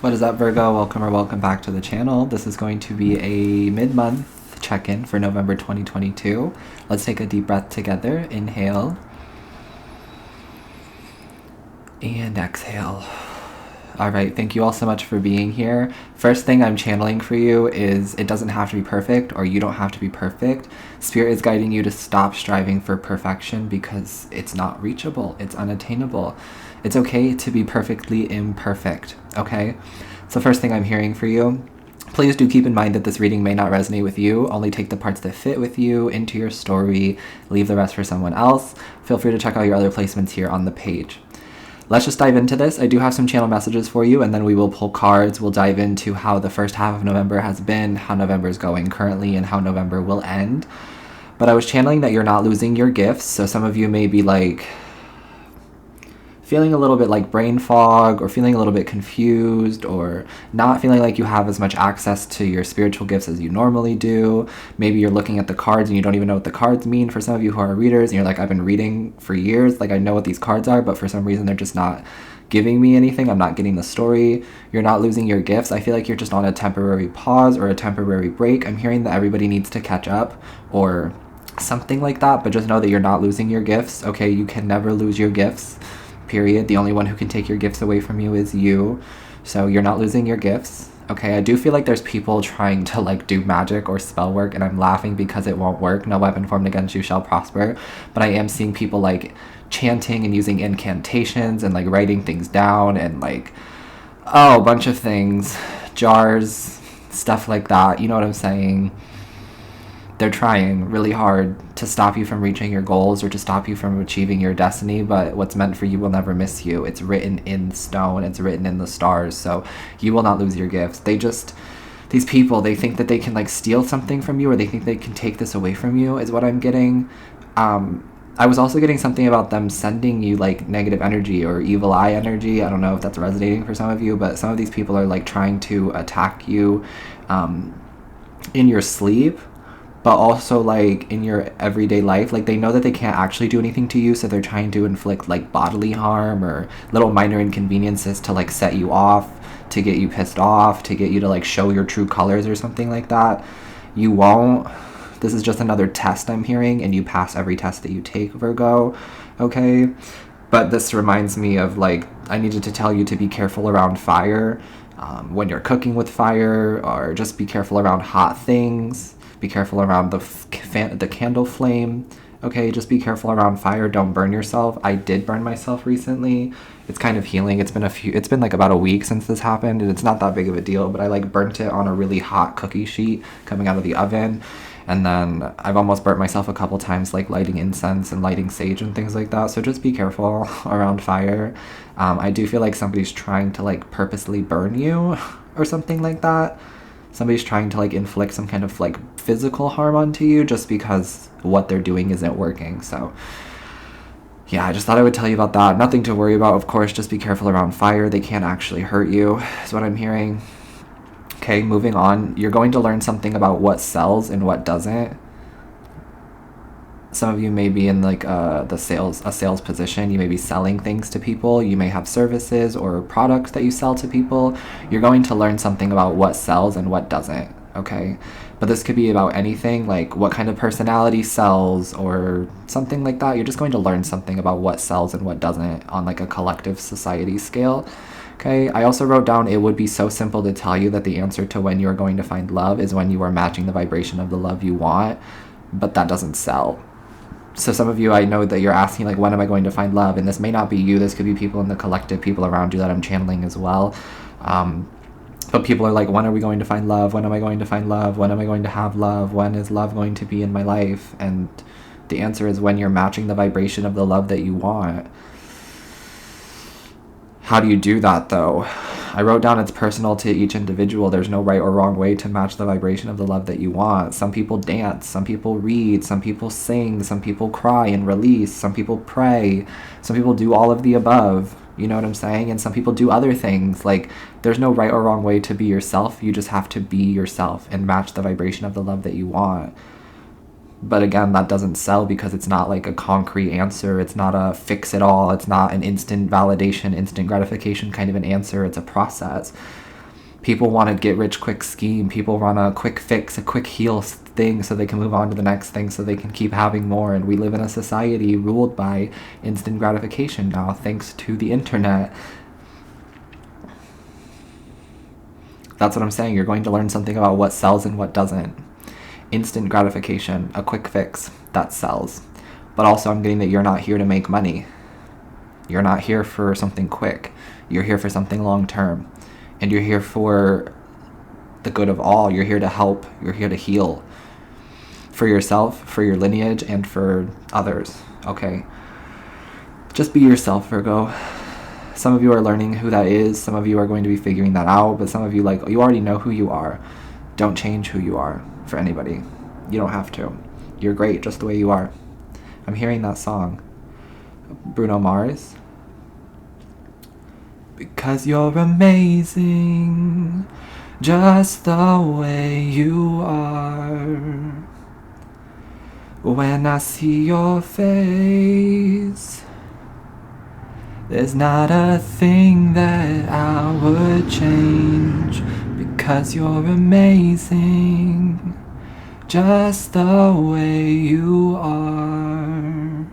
What is up, Virgo? Welcome or welcome back to the channel. This is going to be a mid-month check-in for November 2022. Let's take a deep breath together. Inhale. And exhale. All right, thank you all so much for being here. First thing I'm channeling for you is it doesn't have to be perfect, or you don't have to be perfect. Spirit is guiding you to stop striving for perfection because it's not reachable. It's unattainable. It's okay to be perfectly imperfect, okay? So first thing I'm hearing for you, please do keep in mind that this reading may not resonate with you. Only take the parts that fit with you into your story. Leave the rest for someone else. Feel free to check out your other placements here on the page. Let's just dive into this. I do have some channel messages for you, and then we will pull cards. We'll dive into how the first half of November has been, how November is going currently, and how November will end. But I was channeling that you're not losing your gifts, so some of you may be like feeling a little bit like brain fog, or feeling a little bit confused, or not feeling like you have as much access to your spiritual gifts as you normally do. Maybe you're looking at the cards and you don't even know what the cards mean. For some of you who are readers, and you're like, I've been reading for years, like I know what these cards are, but for some reason they're just not giving me anything. I'm not getting the story. You're not losing your gifts. I feel like you're just on a temporary pause or a temporary break. I'm hearing that everybody needs to catch up or something like that, but just know that you're not losing your gifts, okay? You can never lose your gifts. Period. The only one who can take your gifts away from you is you. So you're not losing your gifts. Okay, I do feel like there's people trying to like do magic or spell work, and I'm laughing because it won't work. No weapon formed against you shall prosper. But I am seeing people like chanting and using incantations and like writing things down and like, oh, a bunch of things, jars, stuff like that. You know what I'm saying? They're trying really hard to stop you from reaching your goals or to stop you from achieving your destiny, but what's meant for you will never miss you. It's written in stone. It's written in the stars. So you will not lose your gifts. These people, they think that they can like steal something from you, or they think they can take this away from you, is what I'm getting. I was also getting something about them sending you like negative energy or evil eye energy. I don't know if that's resonating for some of you, but some of these people are like trying to attack you in your sleep, but also like in your everyday life. Like they know that they can't actually do anything to you, so they're trying to inflict like bodily harm or little minor inconveniences to like set you off, to get you pissed off, to get you to like show your true colors or something like that. You won't. This is just another test I'm hearing, and you pass every test that you take, Virgo, okay? But this reminds me of like, I needed to tell you to be careful around fire when you're cooking with fire, or just be careful around hot things. Be careful around the candle flame. Okay, just be careful around fire. Don't burn yourself. I did burn myself recently. It's kind of healing. It's been like about a week since this happened, and it's not that big of a deal, but I like burnt it on a really hot cookie sheet coming out of the oven. And then I've almost burnt myself a couple times, like lighting incense and lighting sage and things like that. So just be careful around fire. I do feel like somebody's trying to like purposely burn you or something like that. Somebody's trying to like inflict some kind of like physical harm onto you just because what they're doing isn't working. So yeah, I just thought I would tell you about that. Nothing to worry about, of course. Just be careful around fire. They can't actually hurt you, is what I'm hearing. Okay, moving on. You're going to learn something about what sells and what doesn't. Some of you may be in like a sales position. You may be selling things to people. You may have services or products that you sell to people. You're going to learn something about what sells and what doesn't, okay? But this could be about anything, like what kind of personality sells or something like that. You're just going to learn something about what sells and what doesn't on like a collective society scale. Okay, I also wrote down, it would be so simple to tell you that the answer to when you are going to find love is when you are matching the vibration of the love you want, but that doesn't sell. So some of you, I know that you're asking like, when am I going to find love? And this may not be you. This could be people in the collective, people around you that I'm channeling as well. But people are like, when are we going to find love? When am I going to find love? When am I going to have love? When is love going to be in my life? And the answer is when you're matching the vibration of the love that you want. How do you do that though? I wrote down it's personal to each individual. There's no right or wrong way to match the vibration of the love that you want. Some people dance, some people read, some people sing, some people cry and release, some people pray, some people do all of the above. You know what I'm saying? And some people do other things. Like, there's no right or wrong way to be yourself. You just have to be yourself and match the vibration of the love that you want. But again, that doesn't sell because it's not like a concrete answer. It's not a fix it all. It's not an instant validation, instant gratification kind of an answer. It's a process. People want to get rich quick scheme. People want a quick fix, a quick heal thing so they can move on to the next thing so they can keep having more. And we live in a society ruled by instant gratification now, thanks to the internet. That's what I'm saying. You're going to learn something about what sells and what doesn't. Instant gratification, a quick fix, that sells. But also I'm getting that you're not here to make money. You're not here for something quick. You're here for something long term. And you're here for the good of all. You're here to help. You're here to heal. For yourself, for your lineage, and for others. Okay? Just be yourself, Virgo. Some of you are learning who that is. Some of you are going to be figuring that out. But some of you, like, you already know who you are. Don't change who you are for anybody. You don't have to. You're great just the way you are. I'm hearing that song. Bruno Mars. Because you're amazing, just the way you are. When I see your face, there's not a thing that I would change. Because you're amazing, just the way you are.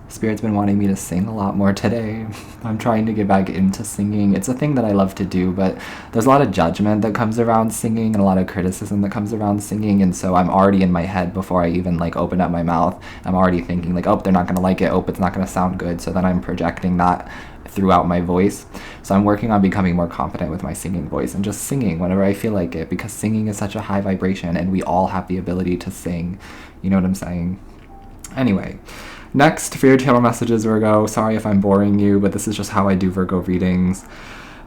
Spirit's been wanting me to sing a lot more today. I'm trying to get back into singing. It's a thing that I love to do, but there's a lot of judgment that comes around singing and a lot of criticism that comes around singing, and so I'm already in my head before I even like open up my mouth. I'm already thinking like, oh, they're not gonna like it. Oh, it's not gonna sound good. So then I'm projecting that throughout my voice. So I'm working on becoming more confident with my singing voice and just singing whenever I feel like it, because singing is such a high vibration and we all have the ability to sing. You know what I'm saying? Anyway. Next, for your channel messages, Virgo. Sorry if I'm boring you, but this is just how I do Virgo readings.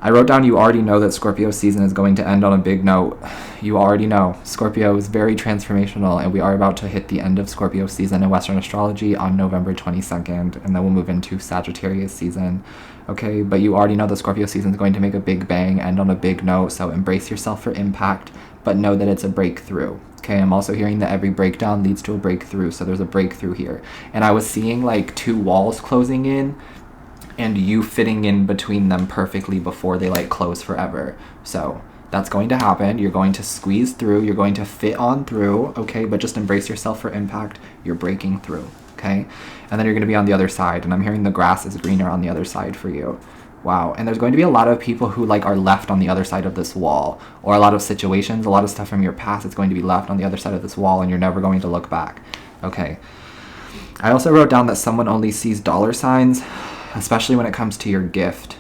I wrote down you already know that Scorpio season is going to end on a big note. You already know. Scorpio is very transformational, and we are about to hit the end of Scorpio season in Western astrology on November 22nd, and then we'll move into Sagittarius season. Okay, but you already know the Scorpio season is going to make a big bang, end on a big note, so embrace yourself for impact, but know that it's a breakthrough. Okay, I'm also hearing that every breakdown leads to a breakthrough, so there's a breakthrough here. And I was seeing like two walls closing in and you fitting in between them perfectly before they like close forever. So that's going to happen. You're going to squeeze through, you're going to fit on through, okay? But just embrace yourself for impact. You're breaking through, okay? And then you're going to be on the other side, and I'm hearing the grass is greener on the other side for you. Wow. And there's going to be a lot of people who like are left on the other side of this wall, or a lot of situations, a lot of stuff from your past is going to be left on the other side of this wall, and you're never going to look back. Okay. I also wrote down that someone only sees dollar signs, especially when it comes to your gift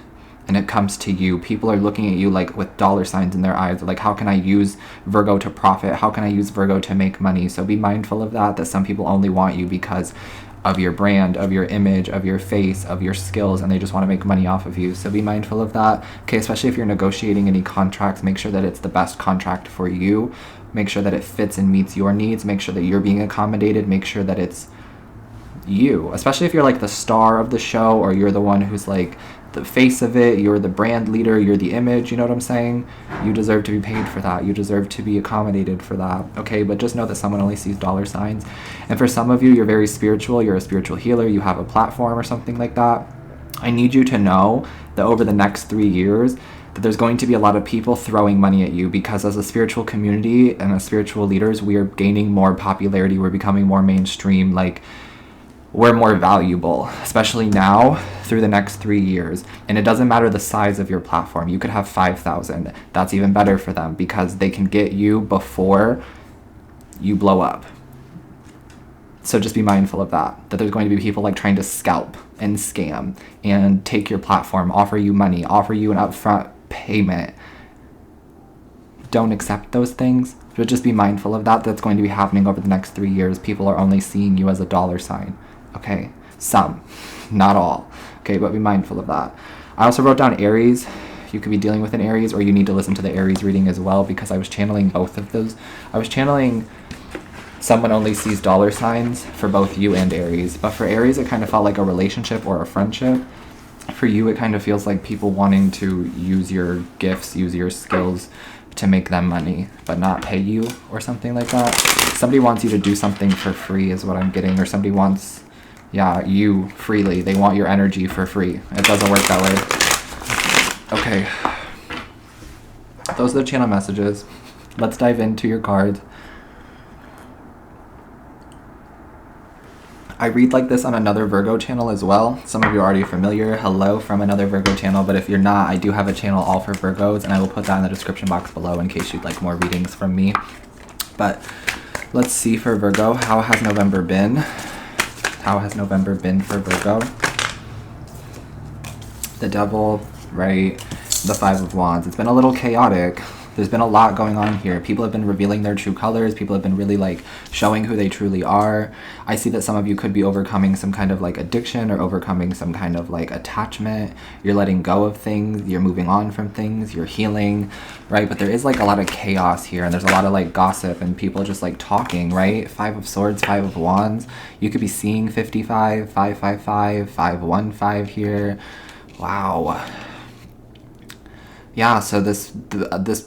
and it comes to you. People are looking at you like with dollar signs in their eyes. Like, how can I use Virgo to profit? How can I use Virgo to make money? So be mindful of that some people only want you because of your brand, of your image, of your face, of your skills, and they just want to make money off of you. So be mindful of that. Okay, especially if you're negotiating any contracts, make sure that it's the best contract for you. Make sure that it fits and meets your needs. Make sure that you're being accommodated. Make sure that it's you, especially if you're like the star of the show, or you're the one who's like the face of it, you're the brand leader, you're the image, you know what I'm saying? You deserve to be paid for that. You deserve to be accommodated for that, okay? But just know that someone only sees dollar signs. And for some of you, you're very spiritual, you're a spiritual healer, you have a platform or something like that. I need you to know that over the next 3 years, that there's going to be a lot of people throwing money at you, because as a spiritual community and as spiritual leaders, we are gaining more popularity, we're becoming more mainstream, like, we're more valuable, especially now through the next 3 years. And it doesn't matter the size of your platform. You could have 5,000. That's even better for them, because they can get you before you blow up. So just be mindful of that there's going to be people like trying to scalp and scam and take your platform, offer you money, offer you an upfront payment. Don't accept those things, but just be mindful of that. That's going to be happening over the next 3 years. People are only seeing you as a dollar sign. Okay, some, not all. Okay, but be mindful of that. I also wrote down Aries. You could be dealing with an Aries, or you need to listen to the Aries reading as well, because I was channeling both of those. I was channeling someone only sees dollar signs for both you and Aries. But for Aries, it kind of felt like a relationship or a friendship. For you, it kind of feels like people wanting to use your gifts, use your skills to make them money, but not pay you or something like that. Somebody wants you to do something for free is what I'm getting, or somebody wants you freely. They want your energy for free. It doesn't work that way. Okay. Those are the channel messages. Let's dive into your cards. I read like this on another Virgo channel as well. Some of you are already familiar. Hello from another Virgo channel, but if you're not, I do have a channel all for Virgos, and I will put that in the description box below in case you'd like more readings from me. But let's see for Virgo, how has November been? How has November been for Virgo? The Devil, right? The Five of Wands. It's been a little chaotic. There's been a lot going on here. People have been revealing their true colors. People have been really like showing who they truly are. I see that some of you could be overcoming some kind of like addiction or overcoming some kind of like attachment. You're letting go of things. You're moving on from things. You're healing, right? But there is like a lot of chaos here, and there's a lot of like gossip and people just like talking, right? Five of Swords, Five of Wands. You could be seeing 55, 555, 515 here. Wow. Yeah, so the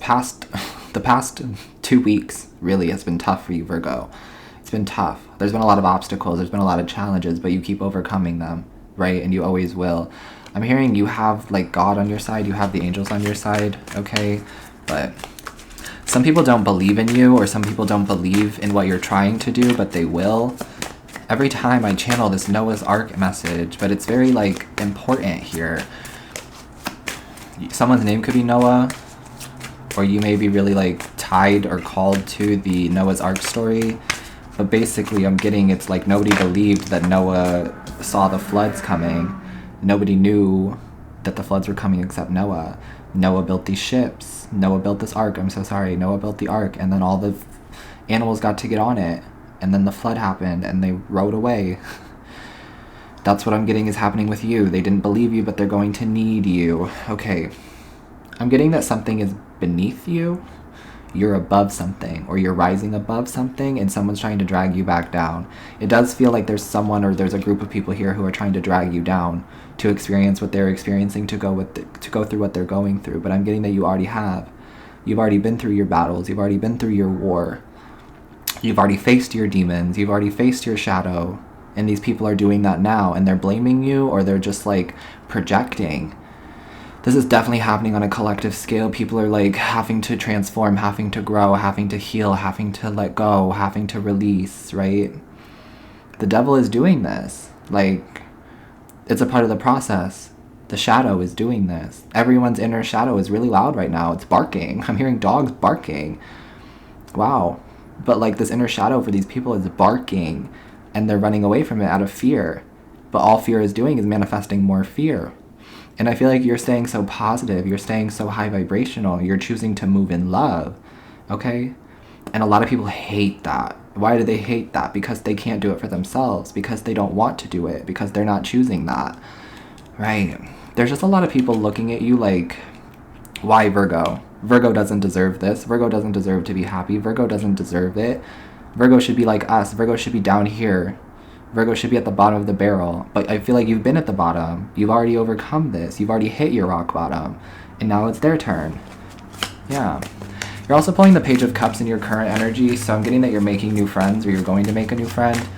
past 2 weeks really has been tough for you, Virgo. It's been tough. There's been a lot of obstacles. There's been a lot of challenges, but you keep overcoming them, right? And you always will. I'm hearing you have like God on your side. You have the angels on your side, okay? But some people don't believe in you, or some people don't believe in what you're trying to do, but they will. Every time I channel this Noah's Ark message, but it's very like important here. Someone's name could be Noah, or you may be really like tied or called to the Noah's Ark story. But basically I'm getting it's like nobody believed that Noah saw the floods coming. Nobody knew that the floods were coming except Noah. Noah built these ships. Noah built this ark. I'm so sorry. Noah built the ark, and then all the animals got to get on it, and then the flood happened and they rode away. That's what I'm getting is happening with you. They didn't believe you, but they're going to need you. Okay. I'm getting that something is beneath you. You're above something, or you're rising above something, and someone's trying to drag you back down. It does feel like there's someone, or there's a group of people here who are trying to drag you down to experience what they're experiencing, to go through what they're going through. But I'm getting that you already have. You've already been through your battles. You've already been through your war. You've already faced your demons. You've already faced your shadow. And these people are doing that now, and they're blaming you, or they're just like projecting. This is definitely happening on a collective scale. People are like having to transform, having to grow, having to heal, having to let go, having to release, right? The devil is doing this. Like, it's a part of the process. The shadow is doing this. Everyone's inner shadow is really loud right now. It's barking. I'm hearing dogs barking. Wow. But like this inner shadow for these people is barking, and they're running away from it out of fear. But all fear is doing is manifesting more fear. And I feel like you're staying so positive. You're staying so high vibrational. You're choosing to move in love. Okay? And a lot of people hate that. Why do they hate that? Because they can't do it for themselves. Because they don't want to do it. Because they're not choosing that. Right? There's just a lot of people looking at you like, why Virgo? Virgo doesn't deserve this. Virgo doesn't deserve to be happy. Virgo doesn't deserve it. Virgo should be like us. Virgo should be down here. Virgo should be at the bottom of the barrel. But I feel like you've been at the bottom. You've already overcome this. You've already hit your rock bottom. And now it's their turn. Yeah. You're also pulling the Page of Cups in your current energy. So I'm getting that you're making new friends, or you're going to make a new friend.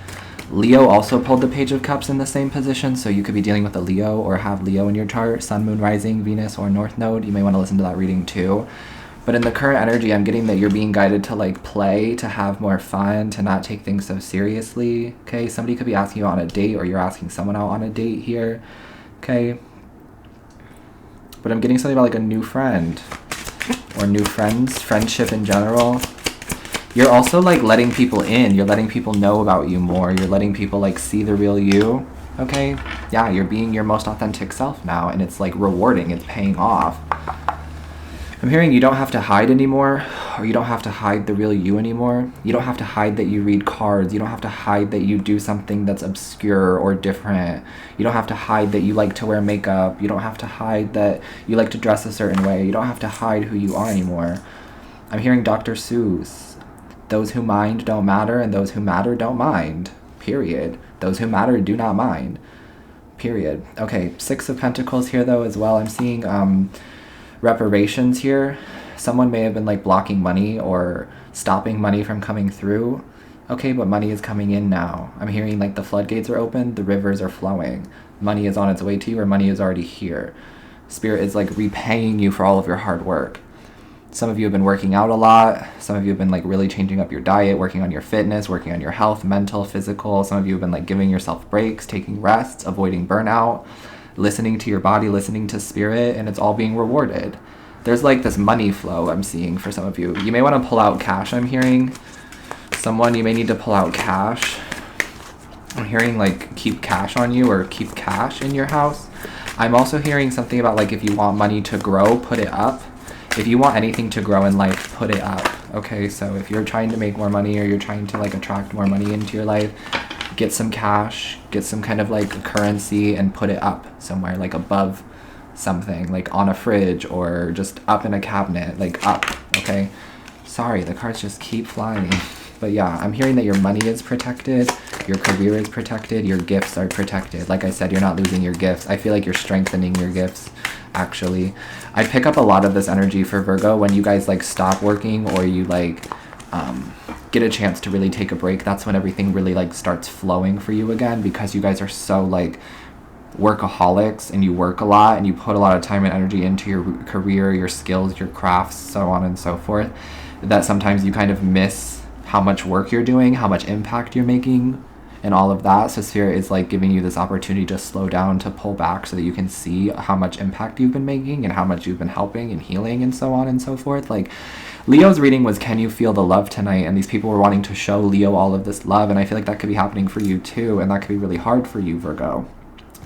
Leo also pulled the Page of Cups in the same position. So you could be dealing with a Leo, or have Leo in your chart. Sun, Moon, Rising, Venus, or North Node. You may want to listen to that reading too. But in the current energy, I'm getting that you're being guided to like play, to have more fun, to not take things so seriously. Okay, somebody could be asking you on a date, or you're asking someone out on a date here. Okay. But I'm getting something about like a new friend, or new friends, friendship in general. You're also like letting people in. You're letting people know about you more. You're letting people like see the real you. Okay. Yeah, you're being your most authentic self now, and it's like rewarding. It's paying off. I'm hearing you don't have to hide anymore, or you don't have to hide the real you anymore. You don't have to hide that you read cards. You don't have to hide that you do something that's obscure or different. You don't have to hide that you like to wear makeup. You don't have to hide that you like to dress a certain way. You don't have to hide who you are anymore. I'm hearing Dr. Seuss. Those who mind don't matter, and those who matter don't mind. Period. Those who matter do not mind. Period. Okay, Six of Pentacles here though as well. I'm seeing reparations here. Someone may have been like blocking money or stopping money from coming through. Okay, but money is coming in now. I'm hearing like the floodgates are open, the rivers are flowing. Money is on its way to you, or money is already here. Spirit is like repaying you for all of your hard work. Some of you have been working out a lot. Some of you have been like really changing up your diet, working on your fitness, working on your health, mental, physical. Some of you have been like giving yourself breaks, taking rests, avoiding burnout, listening to your body, listening to spirit, and it's all being rewarded. There's like this money flow I'm seeing for some of you. You may want to pull out cash, I'm hearing. Someone, you may need to pull out cash. I'm hearing like keep cash on you or keep cash in your house. I'm also hearing something about like if you want money to grow, put it up. If you want anything to grow in life, put it up. Okay, so if you're trying to make more money or you're trying to like attract more money into your life, get some cash, get some kind of like currency and put it up somewhere, like above something, like on a fridge or just up in a cabinet, like up, okay? Sorry, the cards just keep flying. But yeah, I'm hearing that your money is protected, your career is protected, your gifts are protected. Like I said, you're not losing your gifts. I feel like you're strengthening your gifts, actually. I pick up a lot of this energy for Virgo when you guys like stop working or you like get a chance to really take a break. That's when everything really like starts flowing for you again, because you guys are so like workaholics and you work a lot and you put a lot of time and energy into your career, your skills, your crafts, so on and so forth, that sometimes you kind of miss how much work you're doing, how much impact you're making, and all of that. So Spirit is like giving you this opportunity to slow down, to pull back so that you can see how much impact you've been making and how much you've been helping and healing and so on and so forth. Like Leo's reading was, can you feel the love tonight? And these people were wanting to show Leo all of this love, and I feel like that could be happening for you too, and that could be really hard for you, Virgo,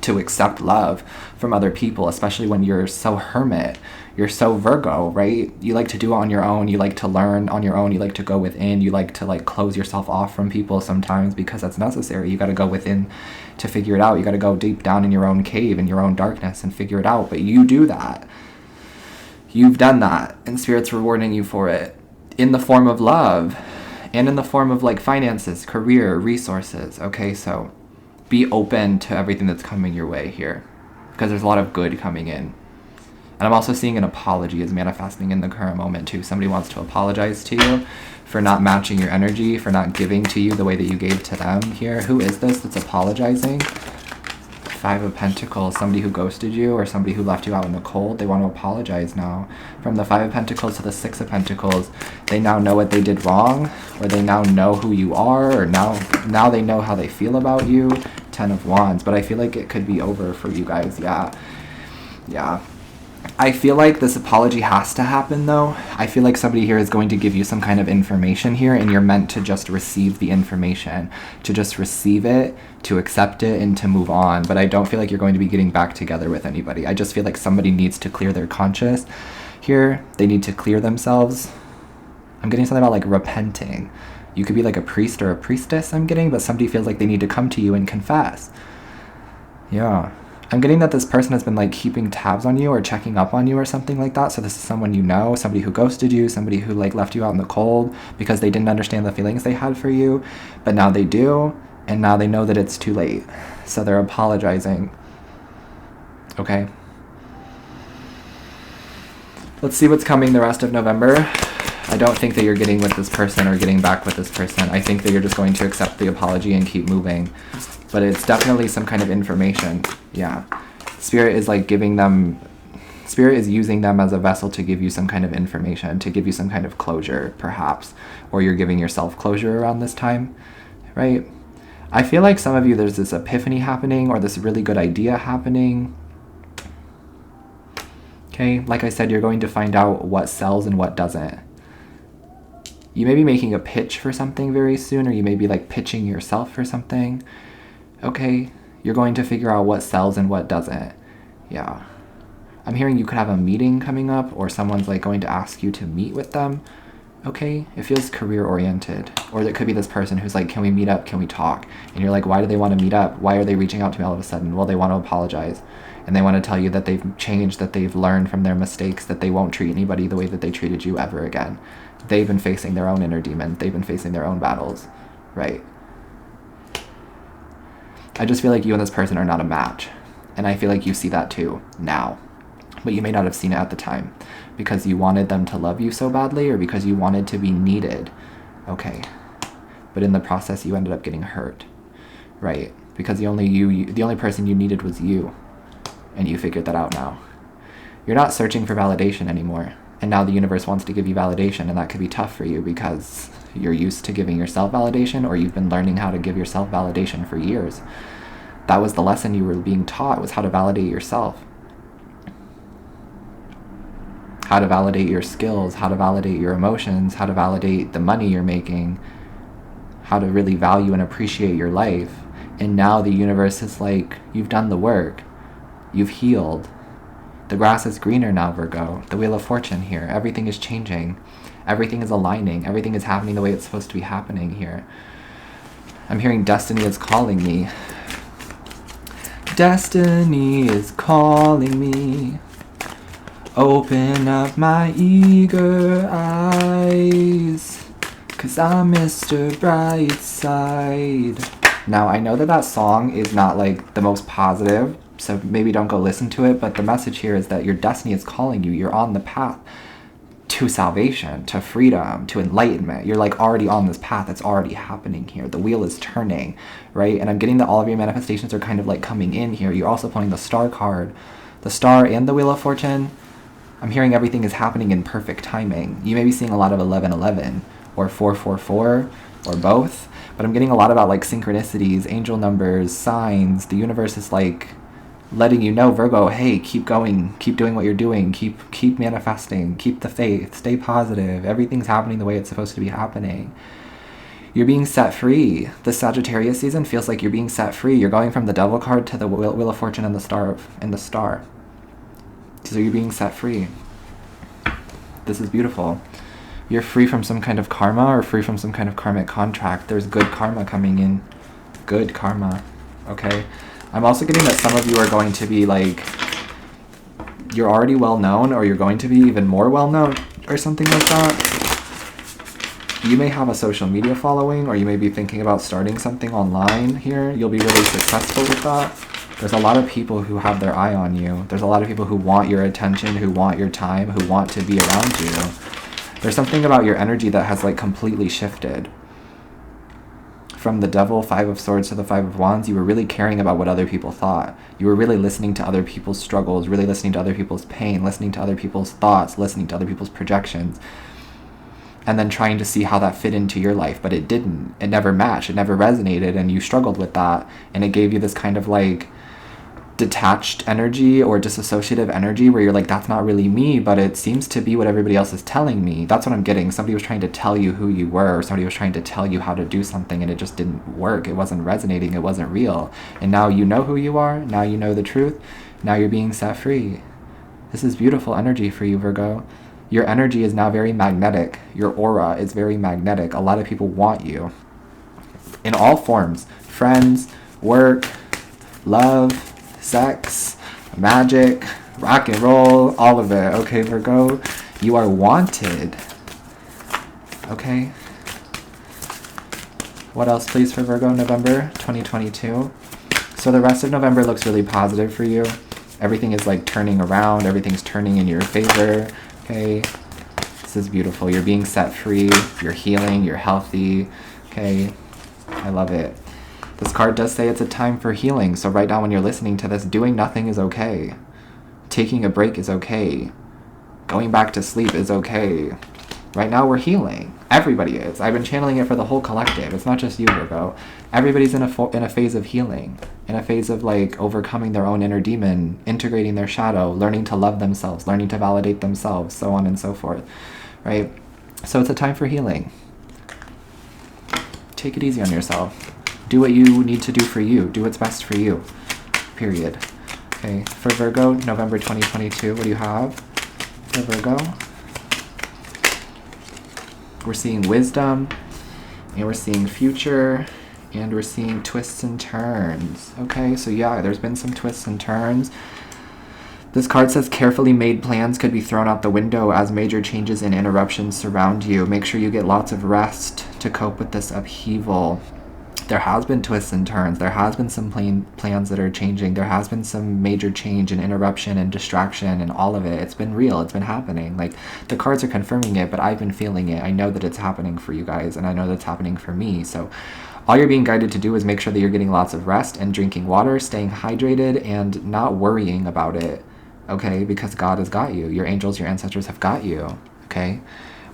to accept love from other people, especially when you're so hermit. You're so Virgo, right? You like to do it on your own. You like to learn on your own. You like to go within. You like to like close yourself off from people sometimes because that's necessary. You got to go within to figure it out. You got to go deep down in your own cave, in your own darkness, and figure it out. But you do that. You've done that, and Spirit's rewarding you for it in the form of love and in the form of like finances, career, resources. Okay, so be open to everything that's coming your way here, because there's a lot of good coming in. And I'm also seeing an apology is manifesting in the current moment too. Somebody wants to apologize to you for not matching your energy, for not giving to you the way that you gave to them here. Who is this that's apologizing? Five of Pentacles, somebody who ghosted you or somebody who left you out in the cold. They want to apologize now. From the Five of Pentacles to the Six of Pentacles, they now know what they did wrong, or they now know who you are, or now they know how they feel about you. Ten of Wands, but I feel like it could be over for you guys. Yeah. I feel like this apology has to happen though. I feel like somebody here is going to give you some kind of information here, and you're meant to just receive the information, to just receive it, to accept it, and to move on. But I don't feel like you're going to be getting back together with anybody. I just feel like somebody needs to clear their conscience here. They need to clear themselves. I'm getting something about like repenting. You could be like a priest or a priestess, I'm getting, but somebody feels like they need to come to you and confess. Yeah. I'm getting that this person has been like keeping tabs on you or checking up on you or something like that. So this is someone you know, somebody who ghosted you, somebody who like left you out in the cold because they didn't understand the feelings they had for you, but now they do, and now they know that it's too late. So they're apologizing. Okay. Let's see what's coming the rest of November. I don't think that you're getting with this person or getting back with this person. I think that you're just going to accept the apology and keep moving. But it's definitely some kind of information. Yeah. Spirit is like giving them, Spirit is using them as a vessel to give you some kind of information, to give you some kind of closure, perhaps. Or you're giving yourself closure around this time, right? I feel like some of you, there's this epiphany happening or this really good idea happening. Okay, like I said, you're going to find out what sells and what doesn't. You may be making a pitch for something very soon, or you may be like pitching yourself for something. Okay, you're going to figure out what sells and what doesn't. Yeah. I'm hearing you could have a meeting coming up, or someone's like going to ask you to meet with them. Okay, it feels career oriented. Or there could be this person who's like, can we meet up? Can we talk? And you're like, why do they want to meet up? Why are they reaching out to me all of a sudden? Well, they want to apologize. And they want to tell you that they've changed, that they've learned from their mistakes, that they won't treat anybody the way that they treated you ever again. They've been facing their own inner demon. They've been facing their own battles, right? I just feel like you and this person are not a match. And I feel like you see that too, now. But you may not have seen it at the time because you wanted them to love you so badly, or because you wanted to be needed. Okay. But in the process, you ended up getting hurt, right? Because the only person you needed was you. And you figured that out now. You're not searching for validation anymore. And now the universe wants to give you validation, and that could be tough for you because you're used to giving yourself validation, or you've been learning how to give yourself validation for years. That was the lesson you were being taught, was how to validate yourself. How to validate your skills, how to validate your emotions, how to validate the money you're making, how to really value and appreciate your life. And now the universe is like, you've done the work. You've healed. The grass is greener now, Virgo. The Wheel of Fortune here. Everything is changing. Everything is aligning. Everything is happening the way it's supposed to be happening here. I'm hearing destiny is calling me. Destiny is calling me. Open up my eager eyes, 'cause I'm Mr. Brightside. Now, I know that that song is not like the most positive, so maybe don't go listen to it, but the message here is that your destiny is calling you. You're on the path to salvation, to freedom, to enlightenment. You're like already on this path. It's already happening here. The wheel is turning, right? And I'm getting that all of your manifestations are kind of like coming in here. You're also pulling the star card, the star and the Wheel of Fortune. I'm hearing everything is happening in perfect timing. You may be seeing a lot of 1111 or 444 or both, but I'm getting a lot about like synchronicities, angel numbers, signs. The universe is like letting you know, Virgo, hey, keep going, keep doing what you're doing, keep manifesting, keep the faith, stay positive. Everything's happening the way it's supposed to be happening. You're being set free. The Sagittarius season feels like you're being set free. You're going from the Devil card to the Wheel of Fortune and the Star. So you're being set free. This is beautiful. You're free from some kind of karma or free from some kind of karmic contract. There's good karma coming in. Good karma. Okay? I'm also getting that some of you are going to be like, you're already well known, or you're going to be even more well known, or something like that. You may have a social media following, or you may be thinking about starting something online here. You'll be really successful with that. There's a lot of people who have their eye on you. There's a lot of people who want your attention, who want your time, who want to be around you. There's something about your energy that has like completely shifted. From the Devil, 5 of Swords to the 5 of Wands, you were really caring about what other people thought. You were really listening to other people's struggles, really listening to other people's pain, listening to other people's thoughts, listening to other people's projections, and then trying to see how that fit into your life. But it didn't. It never matched. It never resonated, and you struggled with that. And it gave you this kind of like detached energy or disassociative energy where you're like, that's not really me, but it seems to be what everybody else is telling me. That's what I'm getting. Somebody was trying to tell you who you were, or somebody was trying to tell you how to do something, and it just didn't work. It wasn't resonating. It wasn't real. And now you know who you are. Now you know the truth. Now you're being set free. This is beautiful energy for you, Virgo. Your energy is now very magnetic. Your aura is very magnetic. A lot of people want you in all forms. Friends, work, love, sex, magic, rock and roll, all of it. Okay, Virgo, you are wanted. Okay. What else, please, for Virgo, November 2022? So the rest of November looks really positive for you. Everything is like turning around. Everything's turning in your favor. Okay. This is beautiful. You're being set free. You're healing. You're healthy. Okay. I love it. This card does say it's a time for healing. So right now when you're listening to this, doing nothing is okay. Taking a break is okay. Going back to sleep is okay. Right now we're healing. Everybody is. I've been channeling it for the whole collective. It's not just you, Virgo. Everybody's in a phase of healing. In a phase of like overcoming their own inner demon, integrating their shadow, learning to love themselves, learning to validate themselves, so on and so forth. Right? So it's a time for healing. Take it easy on yourself. Do what you need to do for you. Do what's best for you. Period. Okay. For Virgo, November 2022, what do you have for Virgo? We're seeing wisdom, and we're seeing future, and we're seeing twists and turns. Okay, so yeah, there's been some twists and turns. This card says carefully made plans could be thrown out the window as major changes and interruptions surround you. Make sure you get lots of rest to cope with this upheaval. There has been twists and turns. There has been some plans that are changing. There has been some major change and interruption and distraction and all of it. It's been real. It's been happening. Like, the cards are confirming it, but I've been feeling it. I know that it's happening for you guys, and I know that's happening for me. So all you're being guided to do is make sure that you're getting lots of rest and drinking water, staying hydrated, and not worrying about it. okay? Because God has got you. Your angels, your ancestors have got you, okay?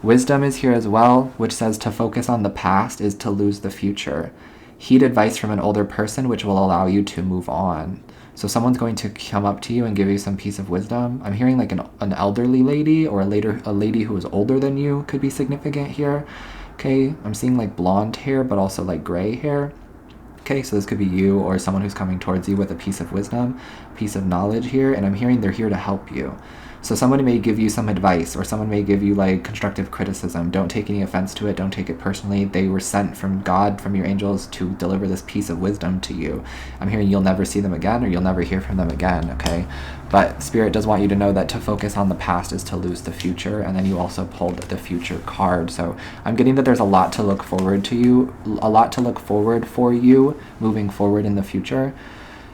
Wisdom is here as well, which says to focus on the past is to lose the future. Heed advice from an older person, which will allow you to move on. So someone's going to come up to you and give you some piece of wisdom. I'm hearing like an elderly lady, or a lady who is older than you could be significant here. Okay, I'm seeing like blonde hair, but also like gray hair. Okay, so this could be you or someone who's coming towards you with a piece of wisdom, piece of knowledge here, and I'm hearing they're here to help you. So somebody may give you some advice, or someone may give you like constructive criticism. Don't take any offense to it. Don't take it personally. They were sent from God, from your angels, to deliver this piece of wisdom to you. I'm hearing you'll never see them again, or you'll never hear from them again, okay? But Spirit does want you to know that to focus on the past is to lose the future, and then you also pulled the future card. So I'm getting that there's a lot to look forward to you, a lot to look forward for you moving forward in the future.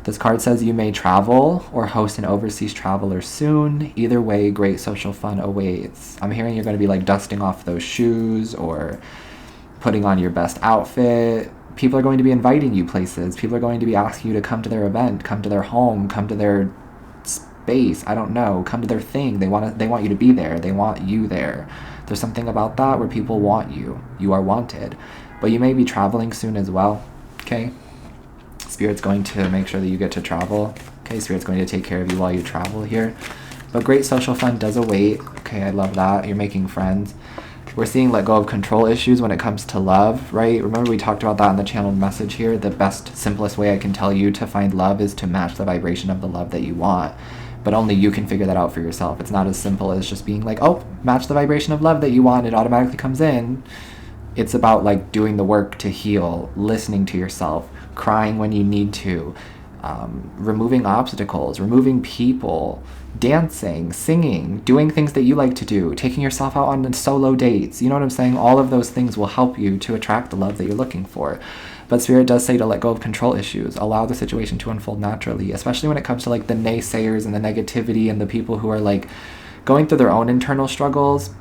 This card says you may travel or host an overseas traveler soon. Either way, great social fun awaits. I'm hearing you're going to be like dusting off those shoes or putting on your best outfit. People are going to be inviting you places. People are going to be asking you to come to their event, come to their home, come to their space. I don't know. Come to their thing. They want you to be there. They want you there. There's something about that where people want you. You are wanted. But you may be traveling soon as well. Okay? Spirit's going to make sure that you get to travel. Okay, Spirit's going to take care of you while you travel here. But great social fun does await. Okay, I love that. You're making friends. We're seeing let go of control issues when it comes to love, right? Remember we talked about that in the channeled message here. The best, simplest way I can tell you to find love is to match the vibration of the love that you want. But only you can figure that out for yourself. It's not as simple as just being like, oh, match the vibration of love that you want. It automatically comes in. It's about like doing the work to heal, listening to yourself, crying when you need to, removing obstacles, removing people, dancing, singing, doing things that you like to do, taking yourself out on solo dates. You know what I'm saying? All of those things will help you to attract the love that you're looking for. But Spirit does say to let go of control issues, allow the situation to unfold naturally, especially when it comes to like the naysayers and the negativity and the people who are like going through their own internal struggles.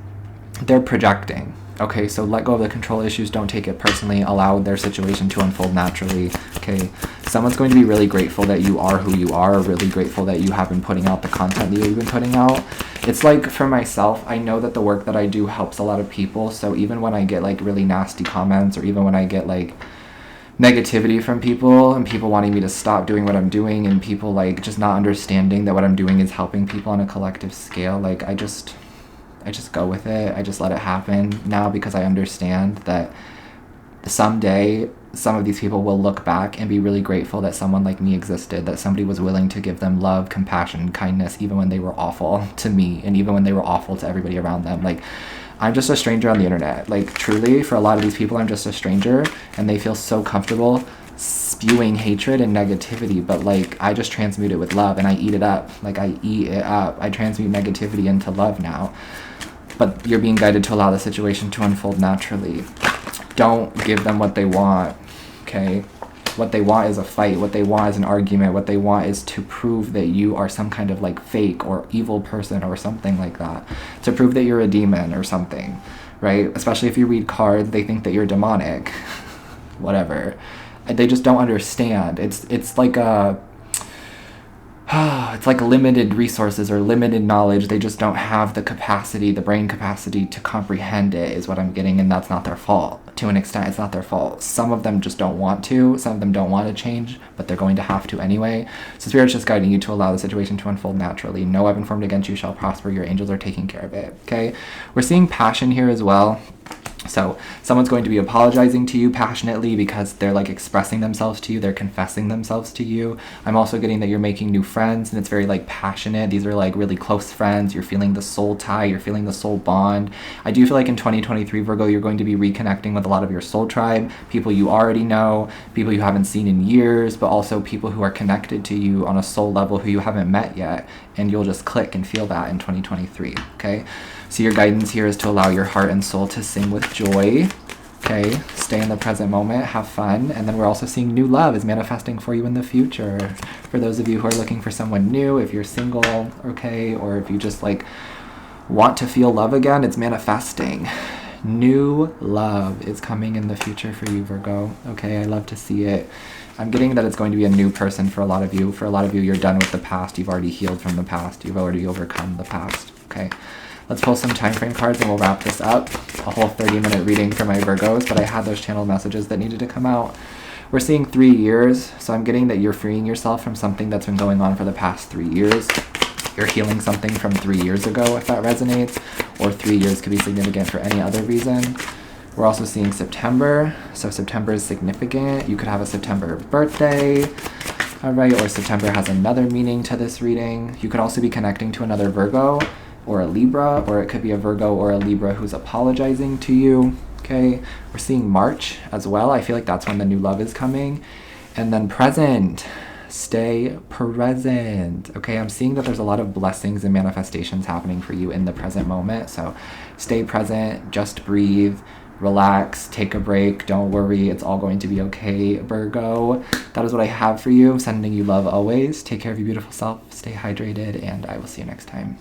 They're projecting. Okay, so let go of the control issues. Don't take it personally. Allow their situation to unfold naturally. Okay, someone's going to be really grateful that you are who you are, really grateful that you have been putting out the content that you've been putting out. It's like for myself, I know that the work that I do helps a lot of people. So even when I get like really nasty comments, or even when I get like negativity from people and people wanting me to stop doing what I'm doing, and people like just not understanding that what I'm doing is helping people on a collective scale, like I just go with it. I just let it happen now, because I understand that someday some of these people will look back and be really grateful that someone like me existed, that somebody was willing to give them love, compassion, kindness, even when they were awful to me, and even when they were awful to everybody around them. Like, I'm just a stranger on the internet. Like, truly, for a lot of these people, I'm just a stranger, and they feel so comfortable spewing hatred and negativity, but like I just transmute it with love, and I eat it up. Like, I eat it up. I transmute negativity into love now. But you're being guided to allow the situation to unfold naturally. Don't give them what they want, okay? What they want is a fight. What they want is an argument. What they want is to prove that you are some kind of like fake or evil person or something like that. To prove that you're a demon or something, right? Especially if you read cards, they think that you're demonic. Whatever. They just don't understand. It's like a... it's like limited resources or limited knowledge. They just don't have the capacity, the brain capacity to comprehend it, is what I'm getting, and that's not their fault. To an extent, it's not their fault. Some of them just don't want to. Some of them don't want to change, but they're going to have to anyway. So Spirit's just guiding you to allow the situation to unfold naturally. No weapon formed against you shall prosper. Your angels are taking care of it, okay? We're seeing passion here as well. So someone's going to be apologizing to you passionately because they're like expressing themselves to you. They're confessing themselves to you. I'm also getting that you're making new friends, and it's very like passionate. These are like really close friends. You're feeling the soul tie. You're feeling the soul bond. I do feel like in 2023, Virgo, you're going to be reconnecting with a lot of your soul tribe, people you already know, people you haven't seen in years, but also people who are connected to you on a soul level who you haven't met yet. And you'll just click and feel that in 2023, okay? So your guidance here is to allow your heart and soul to sing with joy, okay? Stay in the present moment, have fun, and then we're also seeing new love is manifesting for you in the future. For those of you who are looking for someone new, if you're single, okay, or if you just like want to feel love again, it's manifesting. New love is coming in the future for you, Virgo. Okay, I love to see it. I'm getting that it's going to be a new person for a lot of you. For a lot of you, you're done with the past. You've already healed from the past. You've already overcome the past. Okay, let's pull some time frame cards and we'll wrap this up. A whole 30-minute reading for my Virgos, but I had those channel messages that needed to come out. We're seeing 3 years, so I'm getting that you're freeing yourself from something that's been going on for the past 3 years. You're healing something from 3 years ago, if that resonates, or 3 years could be significant for any other reason. We're also seeing September, so September is significant. You could have a September birthday, all right, or September has another meaning to this reading. You could also be connecting to another Virgo or a Libra, or it could be a Virgo or a Libra who's apologizing to you, okay? We're seeing March as well. I feel like that's when the new love is coming. And then present. Stay present. Okay, I'm seeing that there's a lot of blessings and manifestations happening for you in the present moment. So stay present, just breathe, relax, take a break, don't worry, it's all going to be okay, Virgo. That is what I have for you. Sending you love always. Take care of your beautiful self, stay hydrated, and I will see you next time.